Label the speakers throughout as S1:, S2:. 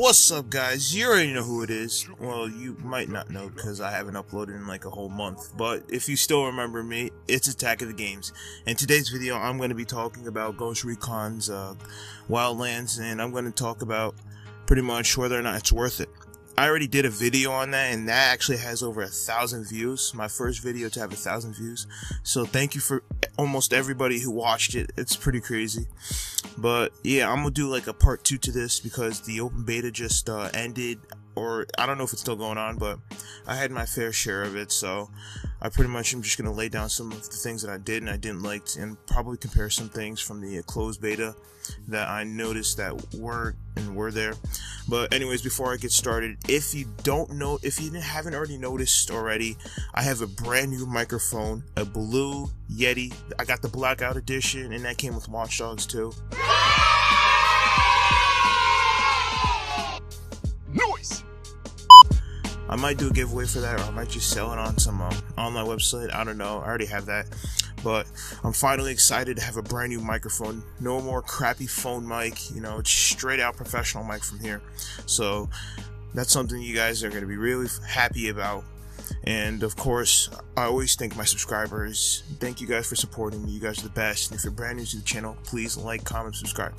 S1: What's up, guys? You already know who it is. Well, you might not know because I haven't uploaded in like a whole month, but if you still remember me, it's Attack of the Games. In today's video, I'm going to be talking about Ghost Recon's Wildlands, and I'm going to talk about pretty much whether or not it's worth it. I already did a video on that, and that actually has over 1,000 views. My first video to have 1,000 views. So thank you for almost everybody who watched it. It's pretty crazy. But yeah, I'm gonna do like a part 2 to this because the open beta just ended, or I don't know if it's still going on, but I had my fair share of it. So I pretty much am just gonna lay down some of the things that I did and I didn't like, and probably compare some things from the closed beta that I noticed that were there. But anyways, before I get started, if you haven't already noticed already, I have a brand new microphone, a blue Yeti. I got the blackout edition, and that came with Watch Dogs too.
S2: Noise.
S1: I might do a giveaway for that, or I might just sell it on some online website. I don't know. I already have that. But I'm finally excited to have a brand new microphone. No more crappy phone mic. You know, it's straight out professional mic from here. So that's something you guys are going to be really happy about. And of course, I always thank my subscribers. Thank you guys for supporting me. You guys are the best. And if you're brand new to the channel, please like, comment, subscribe.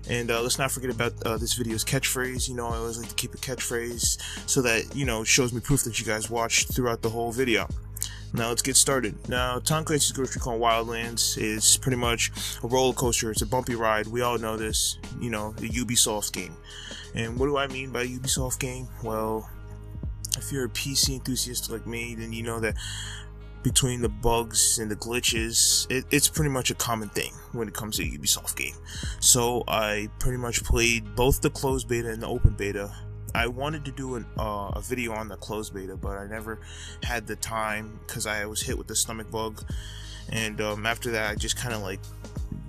S1: And let's not forget about this video's catchphrase. You know, I always like to keep a catchphrase so that, you know, it shows me proof that you guys watched throughout the whole video. Now let's get started. Now, Tom Clancy's Ghost Recon Wildlands is pretty much a roller coaster. It's a bumpy ride. We all know this. You know, the Ubisoft game. And what do I mean by Ubisoft game? Well, if you're a PC enthusiast like me, then you know that between the bugs and the glitches, it's pretty much a common thing when it comes to a Ubisoft game. So I pretty much played both the closed beta and the open beta. I wanted to do a video on the closed beta, but I never had the time because I was hit with the stomach bug, and after that I just kind of like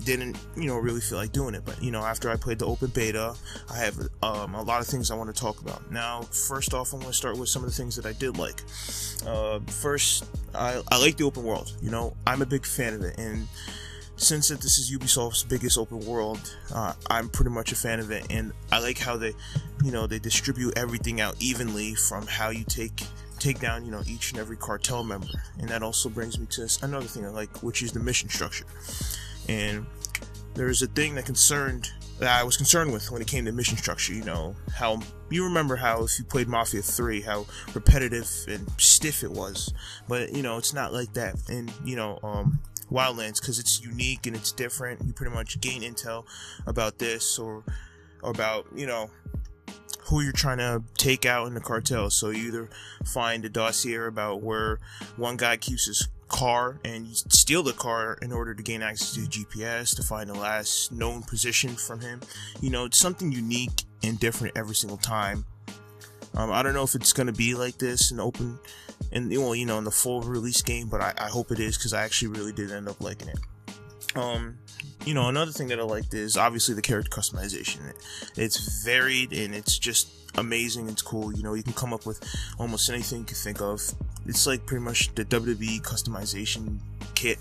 S1: didn't, you know, really feel like doing it. But you know, after I played the open beta, I have a lot of things I want to talk about. Now, first off, I'm going to start with some of the things that I did like. First, I like the open world. You know, I'm a big fan of it, and since this is Ubisoft's biggest open world, I'm pretty much a fan of it, and I like how they distribute everything out evenly from how you take down, you know, each and every cartel member. And that also brings me to another thing I like, which is the mission structure. And there's a thing that I was concerned with when it came to mission structure. You know, how you remember how if you played Mafia 3, how repetitive and stiff it was, but you know, it's not like that. And you know, Wildlands, because it's unique and it's different, you pretty much gain intel about this or about, you know, who you're trying to take out in the cartel. So you either find a dossier about where one guy keeps his car and you steal the car in order to gain access to the GPS to find the last known position from him. You know, it's something unique and different every single time. I don't know if it's gonna be like this in open, and well, you know, in the full release game, but I hope it is, because I actually really did end up liking it. You know, another thing that I liked is obviously the character customization. It's varied and it's just amazing. It's cool. You know, you can come up with almost anything you can think of. It's like pretty much the WWE customization kit,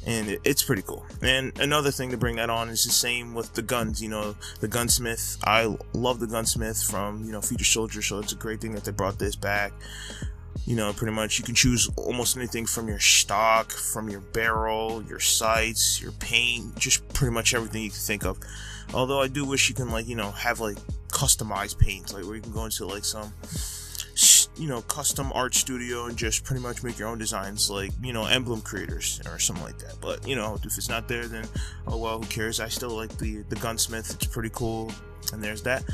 S1: and it's pretty cool. And another thing to bring that on is the same with the guns. You know, the gunsmith. I love the gunsmith from, you know, Future Soldier, so it's a great thing that they brought this back. You know, pretty much you can choose almost anything from your stock, from your barrel, your sights, your paint, just pretty much everything you can think of. Although I do wish you can, like, you know, have like customized paint, like where you can go into like some, you know, custom art studio and just pretty much make your own designs, like, you know, emblem creators or something like that. But you know, if it's not there, then oh well, who cares? I still like the gunsmith. It's pretty cool. And there's that.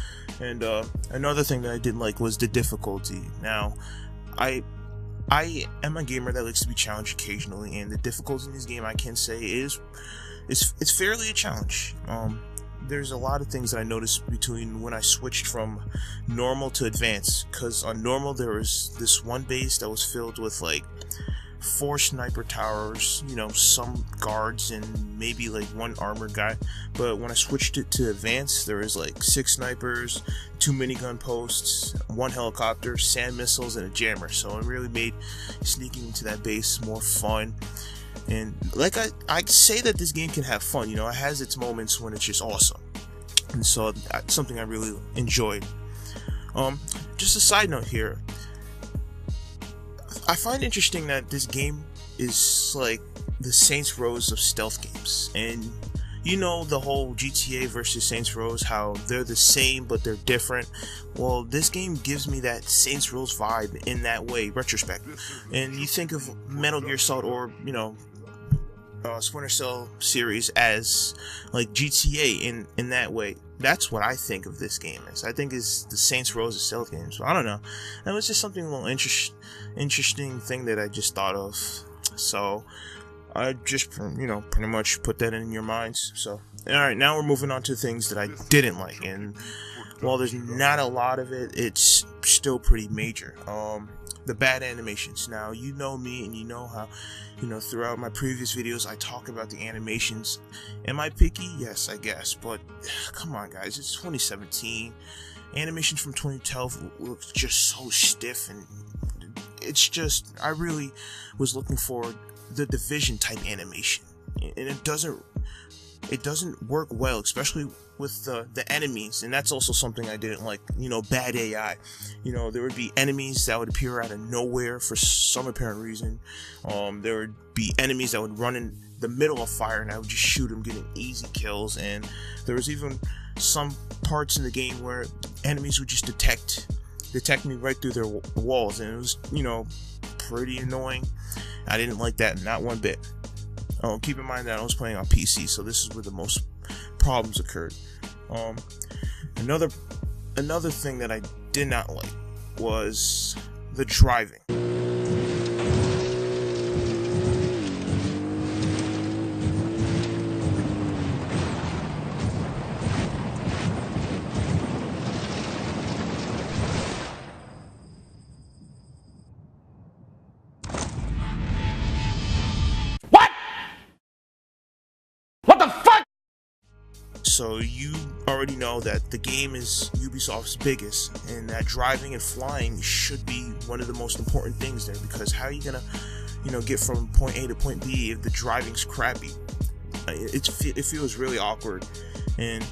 S1: And another thing that I did like was the difficulty. Now, I am a gamer that likes to be challenged occasionally, and the difficulty in this game, I can say, is it's fairly a challenge. There's a lot of things that I noticed between when I switched from normal to advanced, because on normal there was this one base that was filled with like 4 sniper towers, you know, some guards, and maybe like 1 armored guy. But when I switched it to advanced, there was like 6 snipers, 2 minigun posts, 1 helicopter, sand missiles, and a jammer. So it really made sneaking into that base more fun. And like I say that this game can have fun. You know, it has its moments when it's just awesome. And so that's something I really enjoyed. Just a side note here. I find interesting that this game is like the Saints Row of stealth games, and you know the whole GTA versus Saints Row, how they're the same but they're different. Well, this game gives me that Saints Row vibe in that way, retrospect. And you think of Metal Gear Solid or, you know, Splinter Cell series as like GTA in that way. That's what I think of this game as. I think it's the Saints Row of stealth games. So I don't know. That was just something a little interesting thing that I just thought of. So I just, you know, pretty much put that in your minds. So, alright, now we're moving on to things that I didn't like. And while there's not a lot of it, it's still pretty major. The bad animations. Now, you know me, and you know how, you know, throughout my previous videos, I talk about the animations. Am I picky? Yes, I guess. But, come on, guys. It's 2017. Animations from 2012 look just so stiff, and it's just, I really was looking for the Division type animation, and it doesn't work well, especially with the enemies. And that's also something I didn't like. You know, bad AI. You know, there would be enemies that would appear out of nowhere for some apparent reason. There would be enemies that would run in the middle of fire, and I would just shoot them, getting easy kills. And there was even some parts in the game where enemies would just detect me right through their walls, and it was, you know, pretty annoying. I didn't like that, not one bit. Oh, keep in mind that I was playing on PC, so this is where the most problems occurred. Another thing that I did not like was the driving. So you already know that the game is Ubisoft's biggest, and that driving and flying should be one of the most important things there, because how are you gonna, you know, get from point A to point B if the driving's crappy? It feels really awkward. And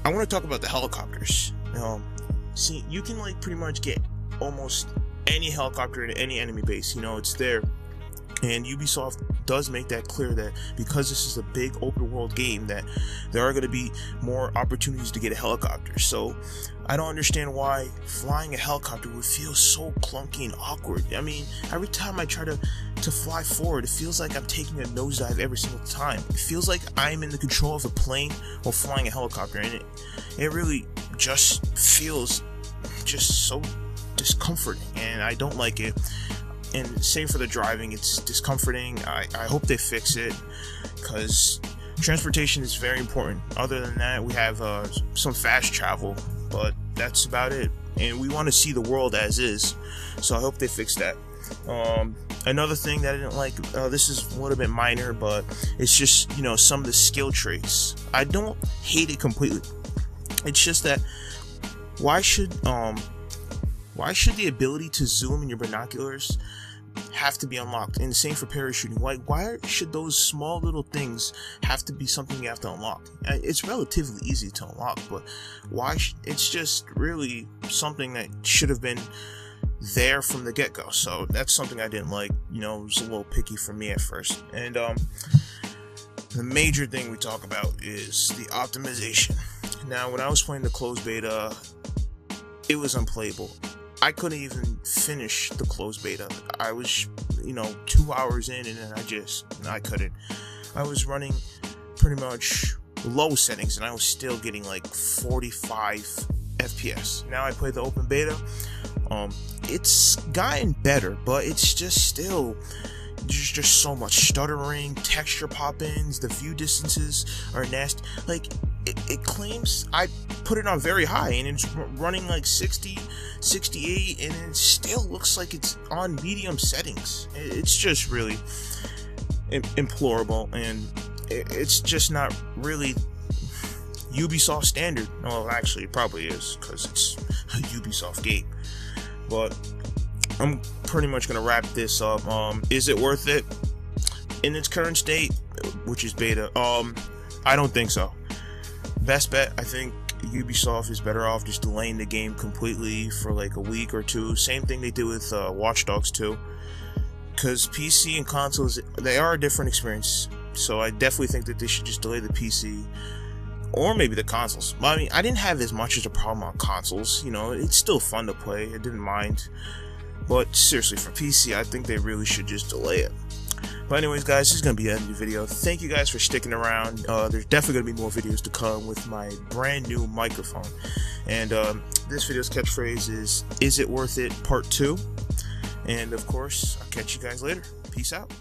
S1: I want to talk about the helicopters. See, you can like pretty much get almost any helicopter in any enemy base. You know, it's there. And Ubisoft does make that clear, that because this is a big open world game, that there are going to be more opportunities to get a helicopter. So I don't understand why flying a helicopter would feel so clunky and awkward. I mean, every time I try to fly forward, it feels like I'm taking a nosedive every single time. It feels like I'm in the control of a plane while flying a helicopter, and it really just feels just so discomforting, and I don't like it. And same for the driving, it's discomforting. I hope they fix it, because transportation is very important. Other than that, we have some fast travel, but that's about it. And we want to see the world as is, so I hope they fix that. Another thing that I didn't like, this is a little bit minor, but it's just, you know, some of the skill traits. I don't hate it completely. It's just that why should the ability to zoom in your binoculars have to be unlocked? And the same for parachuting. Why should those small little things have to be something you have to unlock? It's relatively easy to unlock, but why? It's just really something that should have been there from the get-go. So that's something I didn't like. You know, it was a little picky for me at first. And the major thing we talk about is the optimization. Now, when I was playing the closed beta, it was unplayable. I couldn't even finish the closed beta. I was, you know, 2 hours in, and then I couldn't. I was running pretty much low settings, and I was still getting like 45 FPS. Now I play the open beta. It's gotten better, but it's just still just so much stuttering, texture pop-ins, the view distances are nasty. Like, it claims I put it on very high, and it's running like 60, 68, and it still looks like it's on medium settings. It's just really implorable, and it's just not really Ubisoft standard. Well, actually, it probably is, because it's a Ubisoft game. But I'm pretty much gonna wrap this up. Is it worth it in its current state, which is beta? I don't think so. Best bet, I think Ubisoft is better off just delaying the game completely for like a week or two. Same thing they did with Watch Dogs 2. Because PC and consoles, they are a different experience. So I definitely think that they should just delay the PC. Or maybe the consoles. I mean, I didn't have as much as a problem on consoles. You know, it's still fun to play. I didn't mind. But seriously, for PC, I think they really should just delay it. But anyways, guys, this is going to be the end of the video. Thank you guys for sticking around. There's definitely going to be more videos to come with my brand new microphone. And this video's catchphrase is it worth it, part 2. And of course, I'll catch you guys later. Peace out.